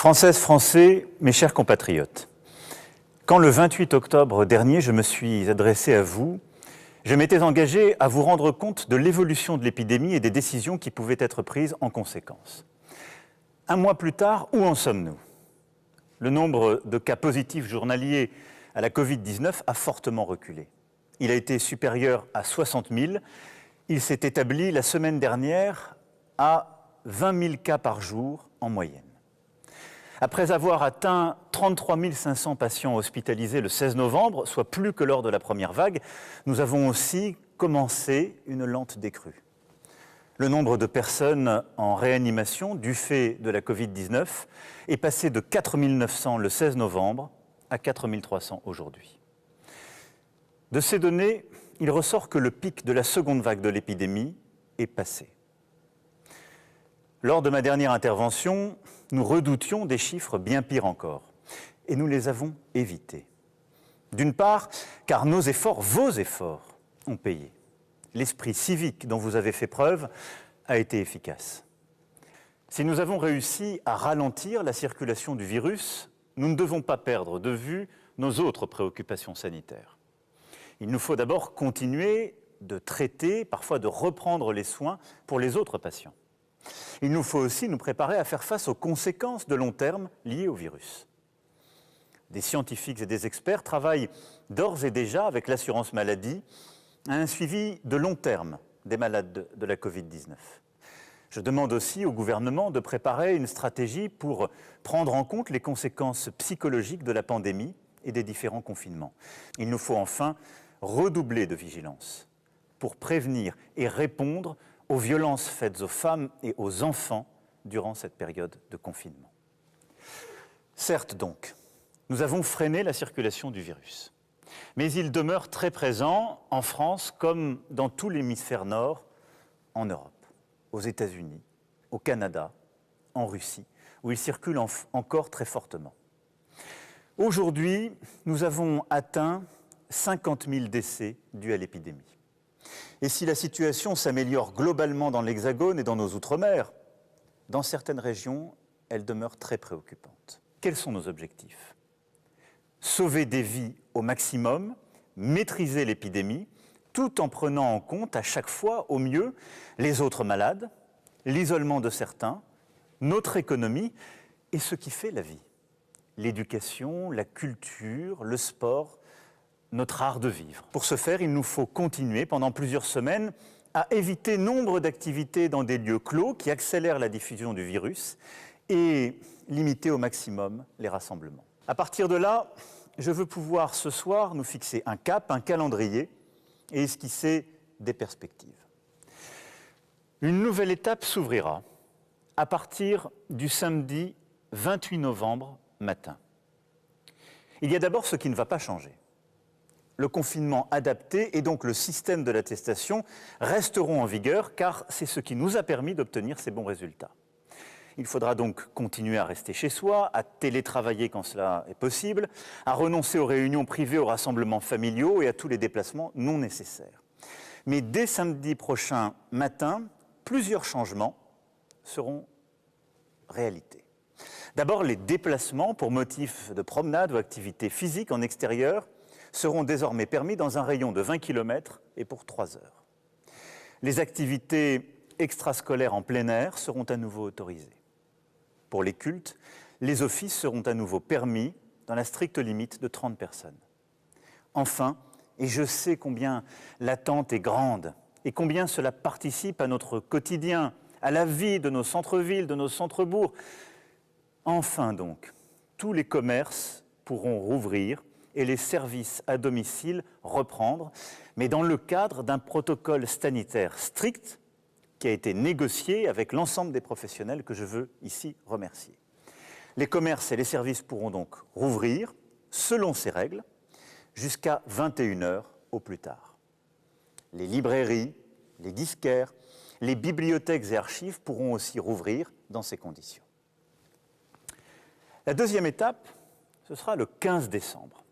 Françaises, Français, mes chers compatriotes, quand le 28 octobre dernier, je me suis adressé à vous, je m'étais engagé à vous rendre compte de l'évolution de l'épidémie et des décisions qui pouvaient être prises en conséquence. Un mois plus tard, où en sommes-nous? Le nombre de cas positifs journaliers à la Covid-19 a fortement reculé. Il a été supérieur à 60 000. Il s'est établi la semaine dernière à 20 000 cas par jour en moyenne. Après avoir atteint 33 500 patients hospitalisés le 16 novembre, soit plus que lors de la première vague, nous avons aussi commencé une lente décrue. Le nombre de personnes en réanimation du fait de la Covid-19 est passé de 4 900 le 16 novembre à 4 300 aujourd'hui. De ces données, il ressort que le pic de la seconde vague de l'épidémie est passé. Lors de ma dernière intervention, nous redoutions des chiffres bien pires encore, et nous les avons évités. D'une part, car nos efforts, vos efforts, ont payé. L'esprit civique dont vous avez fait preuve a été efficace. Si nous avons réussi à ralentir la circulation du virus, nous ne devons pas perdre de vue nos autres préoccupations sanitaires. Il nous faut d'abord continuer de traiter, parfois de reprendre les soins pour les autres patients. Il nous faut aussi nous préparer à faire face aux conséquences de long terme liées au virus. Des scientifiques et des experts travaillent d'ores et déjà avec l'assurance maladie à un suivi de long terme des malades de la Covid-19. Je demande aussi au gouvernement de préparer une stratégie pour prendre en compte les conséquences psychologiques de la pandémie et des différents confinements. Il nous faut enfin redoubler de vigilance pour prévenir et répondre aux violences faites aux femmes et aux enfants durant cette période de confinement. Certes donc, nous avons freiné la circulation du virus, mais il demeure très présent en France comme dans tout l'hémisphère nord, en Europe, aux États-Unis, au Canada, en Russie, où il circule encore très fortement. Aujourd'hui, nous avons atteint 50 000 décès dus à l'épidémie. Et si la situation s'améliore globalement dans l'Hexagone et dans nos Outre-mer, dans certaines régions, elle demeure très préoccupante. Quels sont nos objectifs? Sauver des vies au maximum, maîtriser l'épidémie, tout en prenant en compte à chaque fois au mieux les autres malades, l'isolement de certains, notre économie et ce qui fait la vie. L'éducation, la culture, le sport, notre art de vivre. Pour ce faire, il nous faut continuer pendant plusieurs semaines à éviter nombre d'activités dans des lieux clos qui accélèrent la diffusion du virus et limiter au maximum les rassemblements. À partir de là, je veux pouvoir ce soir nous fixer un cap, un calendrier et esquisser des perspectives. Une nouvelle étape s'ouvrira à partir du samedi 28 novembre matin. Il y a d'abord ce qui ne va pas changer. Le confinement adapté et donc le système de l'attestation resteront en vigueur car c'est ce qui nous a permis d'obtenir ces bons résultats. Il faudra donc continuer à rester chez soi, à télétravailler quand cela est possible, à renoncer aux réunions privées, aux rassemblements familiaux et à tous les déplacements non nécessaires. Mais dès samedi prochain matin, plusieurs changements seront réalité. D'abord, les déplacements pour motif de promenade ou activité physique en extérieur seront désormais permis dans un rayon de 20 km et pour 3 heures. Les activités extrascolaires en plein air seront à nouveau autorisées. Pour les cultes, les offices seront à nouveau permis dans la stricte limite de 30 personnes. Enfin, et je sais combien l'attente est grande et combien cela participe à notre quotidien, à la vie de nos centres-villes, de nos centres-bourgs, enfin donc, tous les commerces pourront rouvrir et les services à domicile reprendre, mais dans le cadre d'un protocole sanitaire strict qui a été négocié avec l'ensemble des professionnels que je veux ici remercier. Les commerces et les services pourront donc rouvrir, selon ces règles, jusqu'à 21 h au plus tard. Les librairies, les disquaires, les bibliothèques et archives pourront aussi rouvrir dans ces conditions. La deuxième étape, ce sera le 15 décembre.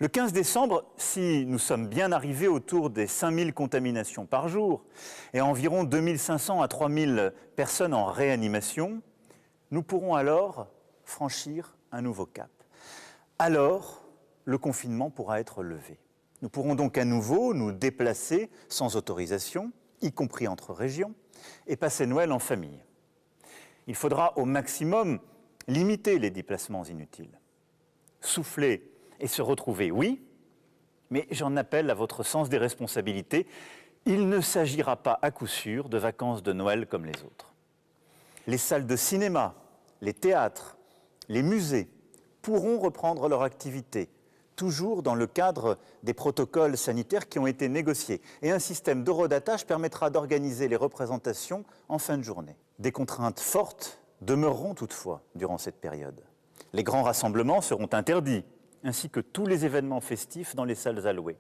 Le 15 décembre, si nous sommes bien arrivés autour des 5000 contaminations par jour et environ 2500 à 3000 personnes en réanimation, nous pourrons alors franchir un nouveau cap. Alors, le confinement pourra être levé. Nous pourrons donc à nouveau nous déplacer sans autorisation, y compris entre régions, et passer Noël en famille. Il faudra au maximum limiter les déplacements inutiles. Souffler et se retrouver, oui, mais j'en appelle à votre sens des responsabilités. Il ne s'agira pas à coup sûr de vacances de Noël comme les autres. Les salles de cinéma, les théâtres, les musées pourront reprendre leur activité, toujours dans le cadre des protocoles sanitaires qui ont été négociés. Et un système d'horodatage permettra d'organiser les représentations en fin de journée. Des contraintes fortes demeureront toutefois durant cette période. Les grands rassemblements seront interdits, ainsi que tous les événements festifs dans les salles allouées.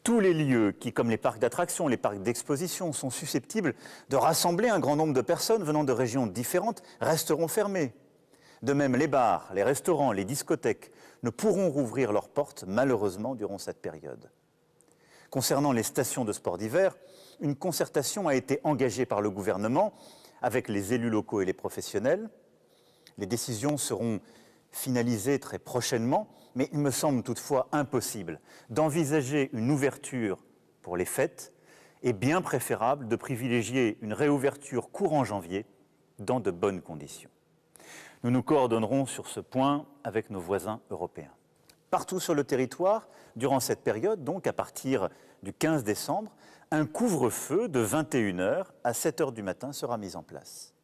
Tous les lieux qui, comme les parcs d'attractions, les parcs d'exposition, sont susceptibles de rassembler un grand nombre de personnes venant de régions différentes, resteront fermés. De même, les bars, les restaurants, les discothèques ne pourront rouvrir leurs portes, malheureusement, durant cette période. Concernant les stations de sport d'hiver, une concertation a été engagée par le gouvernement avec les élus locaux et les professionnels. Les décisions seront finalisées très prochainement, mais il me semble toutefois impossible d'envisager une ouverture pour les fêtes et bien préférable de privilégier une réouverture courant janvier dans de bonnes conditions. Nous nous coordonnerons sur ce point avec nos voisins européens. Partout sur le territoire, durant cette période, donc à partir du 15 décembre, un couvre-feu de 21h à 7h du matin sera mis en place.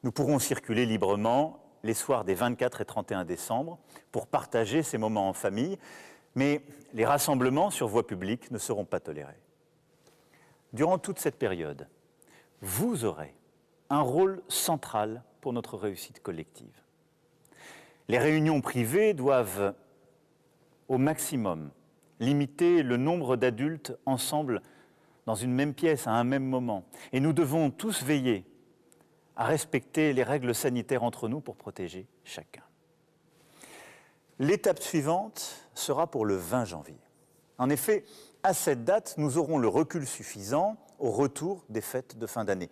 Nous pourrons circuler librement les soirs des 24 et 31 décembre pour partager ces moments en famille, mais les rassemblements sur voie publique ne seront pas tolérés. Durant toute cette période, vous aurez un rôle central pour notre réussite collective. Les réunions privées doivent au maximum limiter le nombre d'adultes ensemble dans une même pièce à un même moment. Et nous devons tous veiller à respecter les règles sanitaires entre nous pour protéger chacun. L'étape suivante sera pour le 20 janvier. En effet, à cette date, nous aurons le recul suffisant au retour des fêtes de fin d'année.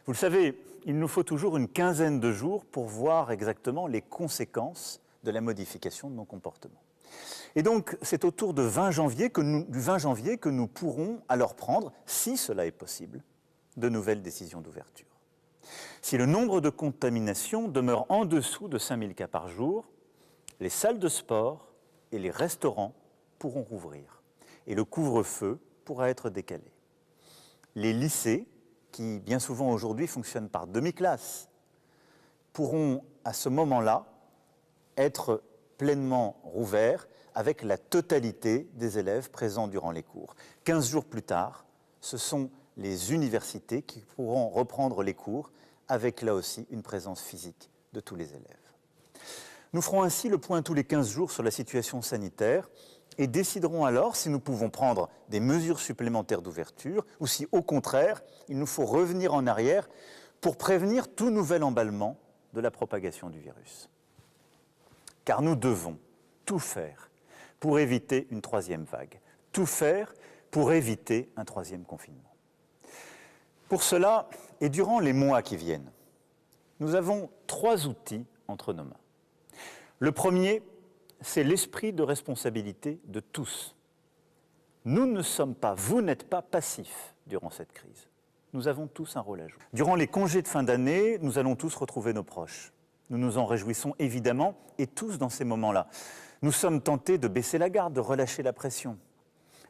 Vous le savez, il nous faut toujours une quinzaine de jours pour voir exactement les conséquences de la modification de nos comportements. Et donc, c'est autour du 20 janvier que nous pourrons alors prendre, si cela est possible, de nouvelles décisions d'ouverture. Si le nombre de contaminations demeure en dessous de 5000 cas par jour, les salles de sport et les restaurants pourront rouvrir et le couvre-feu pourra être décalé. Les lycées, qui bien souvent aujourd'hui fonctionnent par demi-classe, pourront à ce moment-là être pleinement rouverts avec la totalité des élèves présents durant les cours. 15 jours plus tard, ce sont les universités qui pourront reprendre les cours avec là aussi une présence physique de tous les élèves. Nous ferons ainsi le point tous les 15 jours sur la situation sanitaire et déciderons alors si nous pouvons prendre des mesures supplémentaires d'ouverture ou si, au contraire, il nous faut revenir en arrière pour prévenir tout nouvel emballement de la propagation du virus. Car nous devons tout faire pour éviter une troisième vague, tout faire pour éviter un troisième confinement. Pour cela, et durant les mois qui viennent, nous avons 3 outils entre nos mains. Le premier, c'est l'esprit de responsabilité de tous. Nous ne sommes pas, vous n'êtes pas passifs durant cette crise. Nous avons tous un rôle à jouer. Durant les congés de fin d'année, nous allons tous retrouver nos proches. Nous nous en réjouissons évidemment, et tous dans ces moments-là. Nous sommes tentés de baisser la garde, de relâcher la pression.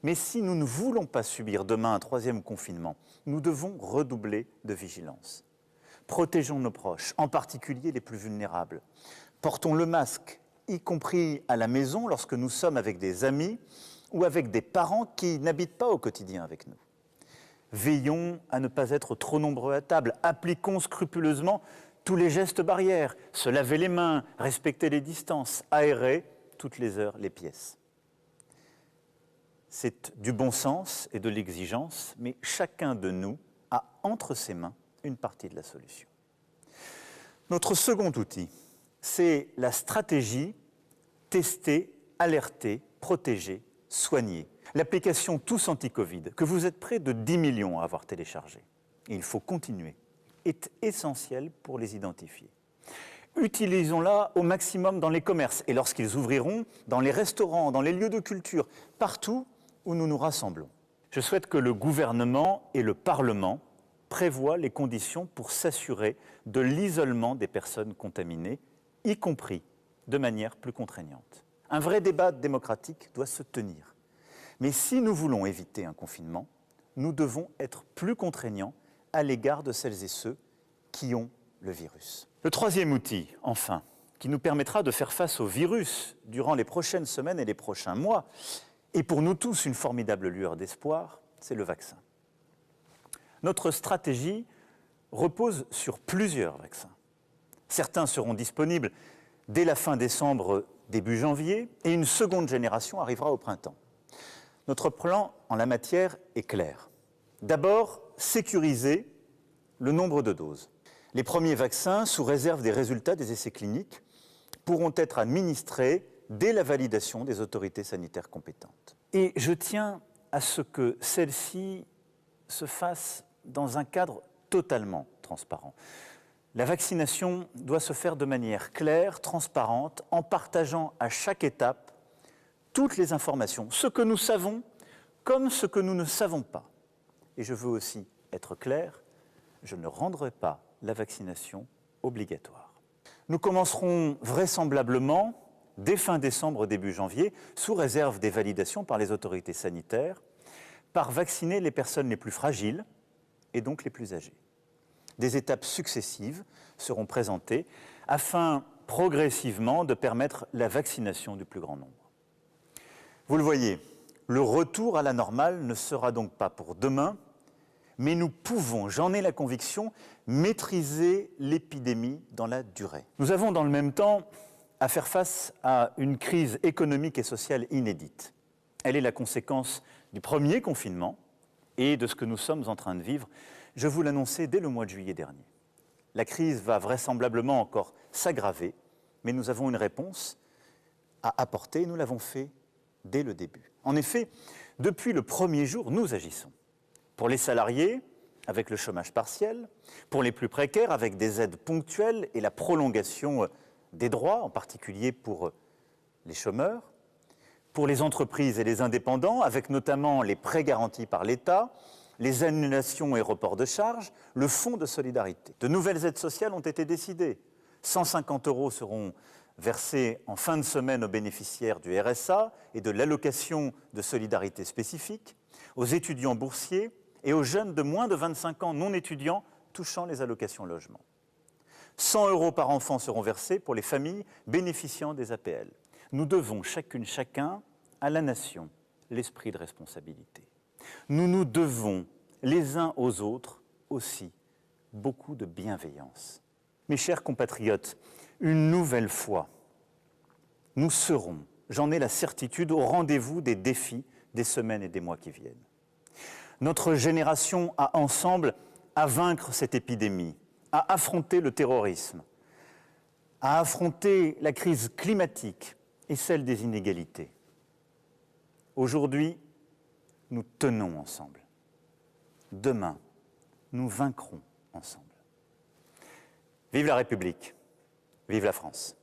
Mais si nous ne voulons pas subir demain un troisième confinement, nous devons redoubler de vigilance. Protégeons nos proches, en particulier les plus vulnérables. Portons le masque, y compris à la maison lorsque nous sommes avec des amis ou avec des parents qui n'habitent pas au quotidien avec nous. Veillons à ne pas être trop nombreux à table. Appliquons scrupuleusement tous les gestes barrières, se laver les mains, respecter les distances, aérer toutes les heures les pièces. C'est du bon sens et de l'exigence, mais chacun de nous a entre ses mains une partie de la solution. Notre second outil, c'est la stratégie tester, alerter, protéger, soigner. L'application Tous Anti-Covid, que vous êtes près de 10 millions à avoir téléchargée, et il faut continuer, est essentielle pour les identifier. utilisons-la au maximum dans les commerces et lorsqu'ils ouvriront, dans les restaurants, dans les lieux de culture, partout où nous nous rassemblons. Je souhaite que le gouvernement et le Parlement prévoient les conditions pour s'assurer de l'isolement des personnes contaminées, y compris de manière plus contraignante. Un vrai débat démocratique doit se tenir. Mais si nous voulons éviter un confinement, nous devons être plus contraignants à l'égard de celles et ceux qui ont le virus. Le troisième outil, enfin, qui nous permettra de faire face au virus durant les prochaines semaines et les prochains mois, et pour nous tous une formidable lueur d'espoir, c'est le vaccin. Notre stratégie repose sur plusieurs vaccins. Certains seront disponibles dès la fin décembre, début janvier, et une seconde génération arrivera au printemps. Notre plan en la matière est clair. D'abord, sécuriser le nombre de doses. Les premiers vaccins, sous réserve des résultats des essais cliniques, pourront être administrés dès la validation des autorités sanitaires compétentes. Et je tiens à ce que celle-ci se fasse dans un cadre totalement transparent. La vaccination doit se faire de manière claire, transparente, en partageant à chaque étape toutes les informations, ce que nous savons comme ce que nous ne savons pas. Et je veux aussi être clair, je ne rendrai pas la vaccination obligatoire. Nous commencerons vraisemblablement dès fin décembre, début janvier, sous réserve des validations par les autorités sanitaires, par vacciner les personnes les plus fragiles et donc les plus âgées. Des étapes successives seront présentées afin progressivement de permettre la vaccination du plus grand nombre. Vous le voyez, le retour à la normale ne sera donc pas pour demain, mais nous pouvons, j'en ai la conviction, maîtriser l'épidémie dans la durée. Nous avons dans le même temps à faire face à une crise économique et sociale inédite. Elle est la conséquence du premier confinement et de ce que nous sommes en train de vivre. Je vous l'annonçais dès le mois de juillet dernier. La crise va vraisemblablement encore s'aggraver, mais nous avons une réponse à apporter et nous l'avons fait dès le début. En effet, depuis le premier jour, nous agissons. Pour les salariés, avec le chômage partiel, pour les plus précaires, avec des aides ponctuelles et la prolongation des droits, en particulier pour les chômeurs, pour les entreprises et les indépendants, avec notamment les prêts garantis par l'État, les annulations et reports de charges, le fonds de solidarité. De nouvelles aides sociales ont été décidées. 150 € seront versés en fin de semaine aux bénéficiaires du RSA et de l'allocation de solidarité spécifique, aux étudiants boursiers et aux jeunes de moins de 25 ans non étudiants touchant les allocations logement. 100 € par enfant seront versés pour les familles bénéficiant des APL. Nous devons chacune, chacun, à la nation, l'esprit de responsabilité. Nous nous devons, les uns aux autres, aussi, beaucoup de bienveillance. Mes chers compatriotes, une nouvelle fois, nous serons, j'en ai la certitude, au rendez-vous des défis des semaines et des mois qui viennent. Notre génération a ensemble à vaincre cette épidémie, à affronter le terrorisme, à affronter la crise climatique et celle des inégalités. Aujourd'hui, nous tenons ensemble. Demain, nous vaincrons ensemble. Vive la République, vive la France.